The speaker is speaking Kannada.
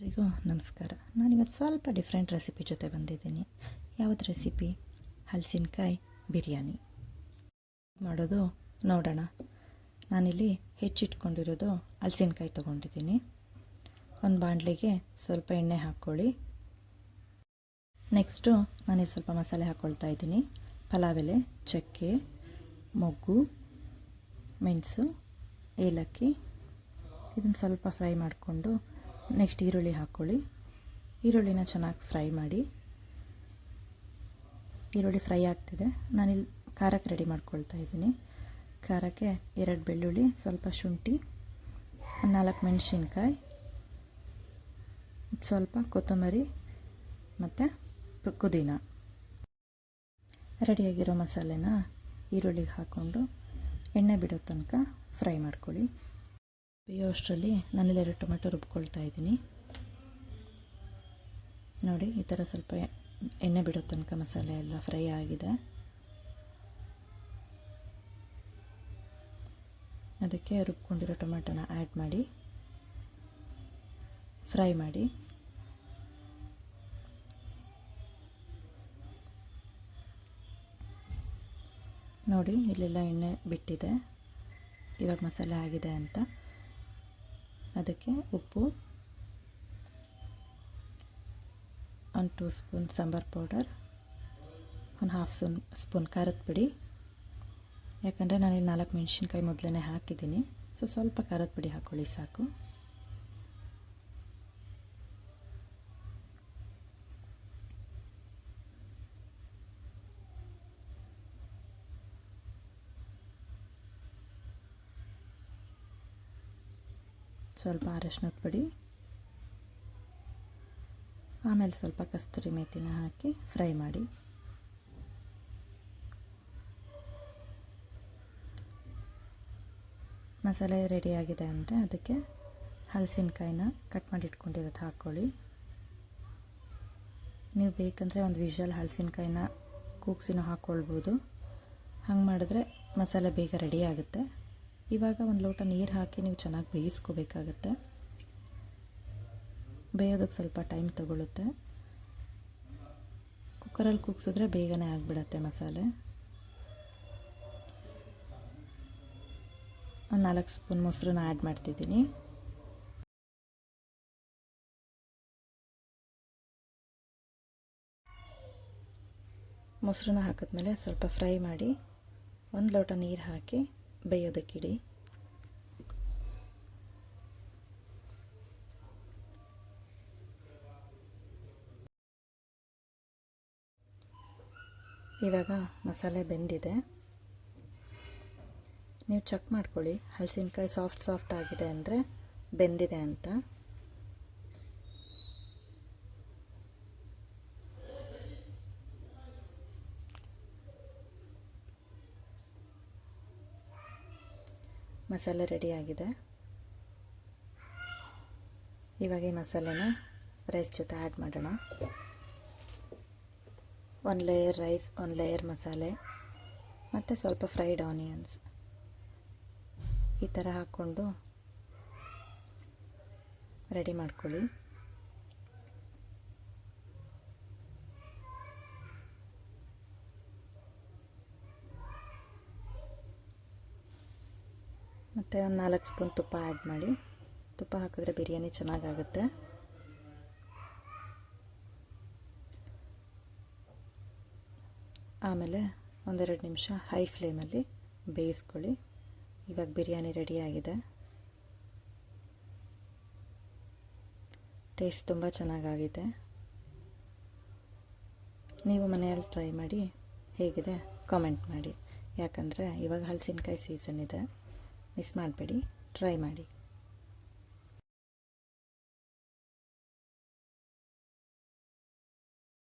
ಎಲ್ಲರಿಗೂ ನಮಸ್ಕಾರ. ನಾನಿವತ್ತು ಸ್ವಲ್ಪ ಡಿಫ್ರೆಂಟ್ ರೆಸಿಪಿ ಜೊತೆ ಬಂದಿದ್ದೀನಿ. ಯಾವುದು ರೆಸಿಪಿ? ಹಲಸಿನಕಾಯಿ ಬಿರಿಯಾನಿ ಮಾಡೋದು ನೋಡೋಣ. ನಾನಿಲ್ಲಿ ಹೆಚ್ಚಿಟ್ಕೊಂಡಿರೋದು ಹಲಸಿನಕಾಯಿ ತೊಗೊಂಡಿದ್ದೀನಿ. ಒಂದು ಬಾಣಲೆಗೆ ಸ್ವಲ್ಪ ಎಣ್ಣೆ ಹಾಕ್ಕೊಳ್ಳಿ. ನೆಕ್ಸ್ಟು ನಾನಿಲ್ಲಿ ಸ್ವಲ್ಪ ಮಸಾಲೆ ಹಾಕ್ಕೊಳ್ತಾ ಇದ್ದೀನಿ. ಪಲಾವ್ ಎಲೆ, ಚಕ್ಕೆ, ಮೊಗ್ಗು, ಮೆಣಸು, ಏಲಕ್ಕಿ. ಇದನ್ನು ಸ್ವಲ್ಪ ಫ್ರೈ ಮಾಡಿಕೊಂಡು ನೆಕ್ಸ್ಟ್ ಈರುಳ್ಳಿ ಹಾಕ್ಕೊಳ್ಳಿ. ಈರುಳ್ಳಿನ ಚೆನ್ನಾಗಿ ಫ್ರೈ ಮಾಡಿ. ಈರುಳ್ಳಿ ಫ್ರೈ ಆಗ್ತಿದೆ. ನಾನಿಲ್ಲಿ ಖಾರಕ್ಕೆ ರೆಡಿ ಮಾಡ್ಕೊಳ್ತಾ ಇದ್ದೀನಿ. ಖಾರಕ್ಕೆ 2 ಬೆಳ್ಳುಳ್ಳಿ, ಸ್ವಲ್ಪ ಶುಂಠಿ, 4 ಮೆಣಸಿನ್ಕಾಯಿ, ಸ್ವಲ್ಪ ಕೊತ್ತಂಬರಿ ಮತ್ತು ಪುದೀನ. ರೆಡಿಯಾಗಿರೋ ಮಸಾಲೆನ ಈರುಳ್ಳಿಗೆ ಹಾಕ್ಕೊಂಡು ಎಣ್ಣೆ ಬಿಡೋ ತನಕ ಫ್ರೈ ಮಾಡ್ಕೊಳ್ಳಿ. ಬೇಯೋಷ್ಟರಲ್ಲಿ ನಾನಿಲ್ಲಿ 2 ಟೊಮೆಟೊ ರುಬ್ಕೊಳ್ತಾ ಇದ್ದೀನಿ. ನೋಡಿ, ಈ ಥರ ಸ್ವಲ್ಪ ಎಣ್ಣೆ ಬಿಡೋ ತನಕ ಮಸಾಲೆ ಎಲ್ಲ ಫ್ರೈ ಆಗಿದೆ. ಅದಕ್ಕೆ ರುಬ್ಕೊಂಡಿರೋ ಟೊಮೆಟೊನ ಆ್ಯಡ್ ಮಾಡಿ ಫ್ರೈ ಮಾಡಿ. ನೋಡಿ, ಇಲ್ಲೆಲ್ಲ ಎಣ್ಣೆ ಬಿಟ್ಟಿದೆ. ಇವಾಗ ಮಸಾಲೆ ಆಗಿದೆ ಅಂತ. ಅದಕ್ಕೆ ಉಪ್ಪು, 1 2 ಸ್ಪೂನ್ ಸಾಂಬಾರು ಪೌಡರ್, 1/2 ಸ್ಪೂನ್ ಖಾರದ ಪುಡಿ. ಯಾಕಂದರೆ ನಾನಿಲ್ಲಿ 4 ಮೆಣಸಿನ್ಕಾಯಿ ಮೊದಲೇ ಹಾಕಿದ್ದೀನಿ. ಸ್ವಲ್ಪ ಖಾರದ ಪುಡಿ ಹಾಕ್ಕೊಳ್ಳಿ ಸಾಕು. ಸ್ವಲ್ಪ ಅರಶಿನದ ಪುಡಿ, ಆಮೇಲೆ ಸ್ವಲ್ಪ ಕಸ್ತೂರಿ ಮೇಥಿನ ಹಾಕಿ ಫ್ರೈ ಮಾಡಿ. ಮಸಾಲೆ ರೆಡಿಯಾಗಿದೆ ಅಂದರೆ ಅದಕ್ಕೆ ಹಲಸಿನಕಾಯಿನ ಕಟ್ ಮಾಡಿ ಇಟ್ಕೊಂಡಿರೋದು ಹಾಕ್ಕೊಳ್ಳಿ. ನೀವು ಬೇಕಂದರೆ ಒಂದು ವಿಷಲ್ ಹಲಸಿನಕಾಯಿನ ಕೂಗ್ಸಿನೂ ಹಾಕ್ಕೊಳ್ಬೋದು. ಹಂಗೆ ಮಾಡಿದ್ರೆ ಮಸಾಲೆ ಬೇಗ ರೆಡಿ ಆಗುತ್ತೆ. ಇವಾಗ 1 ಲೋಟ ನೀರು ಹಾಕಿ ನೀವು ಚೆನ್ನಾಗಿ ಬೇಯಿಸ್ಕೋಬೇಕಾಗತ್ತೆ. ಬೇಯೋದಕ್ಕೆ ಸ್ವಲ್ಪ ಟೈಮ್ ತಗೊಳ್ಳುತ್ತೆ. ಕುಕ್ಕರಲ್ಲಿ ಕೂಗಿಸಿದ್ರೆ ಬೇಗನೆ ಆಗಿಬಿಡತ್ತೆ ಮಸಾಲೆ. 4 ಸ್ಪೂನ್ ಮೊಸರನ್ನ ಆ್ಯಡ್ ಮಾಡ್ತಿದ್ದೀನಿ. ಮೊಸರನ್ನ ಹಾಕಿದ್ಮೇಲೆ ಸ್ವಲ್ಪ ಫ್ರೈ ಮಾಡಿ 1 ಲೋಟ ನೀರು ಹಾಕಿ ಬೇಯೋದಕ್ಕಿಡಿ. ಇವಾಗ ಮಸಾಲೆ ಬೆಂದಿದೆ. ನೀವು ಚೆಕ್ ಮಾಡ್ಕೊಳ್ಳಿ, ಹಲಸಿನಕಾಯಿ ಸಾಫ್ಟ್ ಆಗಿದೆ ಅಂದರೆ ಬೆಂದಿದೆ ಅಂತ. ಮಸಾಲೆ ರೆಡಿಯಾಗಿದೆ. ಇವಾಗ ಈ ಮಸಾಲೆನ ರೈಸ್ ಜೊತೆ ಆ್ಯಡ್ ಮಾಡೋಣ. 1 ಲೇಯರ್ ರೈಸ್, 1 ಲೇಯರ್ ಮಸಾಲೆ ಮತ್ತು ಸ್ವಲ್ಪ ಫ್ರೈಡ್ ಆನಿಯನ್ಸ್ ಈ ಥರ ಹಾಕ್ಕೊಂಡು ರೆಡಿ ಮಾಡ್ಕೊಳ್ಳಿ. ಮತ್ತು 4 ಸ್ಪೂನ್ ತುಪ್ಪ ಆ್ಯಡ್ ಮಾಡಿ. ತುಪ್ಪ ಹಾಕಿದ್ರೆ ಬಿರಿಯಾನಿ ಚೆನ್ನಾಗಾಗುತ್ತೆ. ಆಮೇಲೆ 1-2 ನಿಮಿಷ ಹೈ ಫ್ಲೇಮಲ್ಲಿ ಬೇಯಿಸ್ಕೊಳ್ಳಿ. ಇವಾಗ ಬಿರಿಯಾನಿ ರೆಡಿಯಾಗಿದೆ. ಟೇಸ್ಟ್ ತುಂಬ ಚೆನ್ನಾಗಾಗಿದೆ. ನೀವು ಮನೆಯಲ್ಲಿ ಟ್ರೈ ಮಾಡಿ ಹೇಗಿದೆ ಕಾಮೆಂಟ್ ಮಾಡಿ. ಯಾಕಂದರೆ ಇವಾಗ ಹಲಸಿನಕಾಯಿ ಸೀಸನ್ ಇದೆ. ಮಿಸ್ ಮಾಡಬೇಡಿ, ಟ್ರೈ ಮಾಡಿ.